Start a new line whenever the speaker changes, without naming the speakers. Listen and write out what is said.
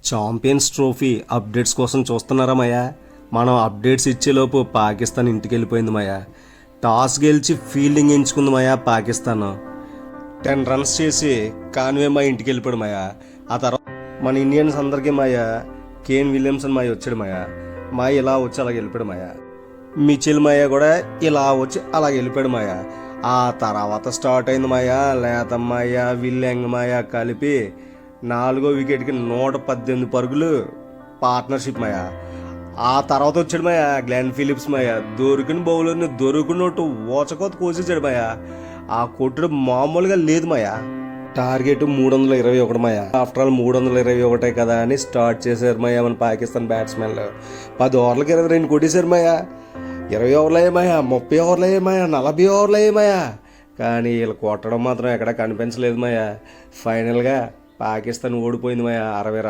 Champions trophy updates కోసం చూస్తున్నారా మయా? మనం అప్డేట్స్ ఇచ్చేలోపు పాకిస్తాన్ ఇంటికి వెళ్ళిపోయింది మయా. టాస్ గెలిచి ఫీల్డింగ్ ఎంచుకుంది మయా పాకిస్తాన్. 10 రన్స్ చేసి కాన్వే మా ఇంటికి వెళ్ళిపోయాడు మయా. ఆ తర్వాత మన ఇండియన్స్ అందరికీ మాయా కేన్ విలియమ్సన్ మాయ వచ్చాడు మయా. మాయ ఇలా వచ్చి అలాగ వెళ్ళిపోయాడు మయా. మిచెల్ మాయ కూడా ఇలా వచ్చి అలాగ వెళ్ళిపోయాడు మాయా. ఆ తర్వాత స్టార్ట్ అయింది మాయా లేతమ్మాయ విల్లెంగ్ మాయ కలిపి 4వ వికెట్కి 118 పరుగులు పార్ట్నర్షిప్ మాయా. ఆ తర్వాత వచ్చాడు మాయా గ్లెన్ ఫిలిప్స్ మాయా. దొరికిన బౌలర్ని దొరికినట్టు ఓచకోత కోసేసాడు మాయా. ఆ కొట్టుడు మామూలుగా లేదు మాయా. టార్గెట్ 321 మాయా. ఆఫ్టర్ ఆల్ 321 కదా అని స్టార్ట్ చేశారు మాయా మన పాకిస్తాన్ బ్యాట్స్మెన్లు. 10 ఓవర్లకి 22 కొట్టేశారు మాయా. 20 ఓవర్లు అయ్యాయి మాయా, 30 ఓవర్లు అయ్యాయి మాయా, 40 ఓవర్లు అయ్యాయి మాయా. కానీ వీళ్ళు కొట్టడం మాత్రం ఎక్కడా కనిపించలేదు మాయా. ఫైనల్గా పాకిస్తాన్ ఓడిపోయింది మాయా 60 రన్.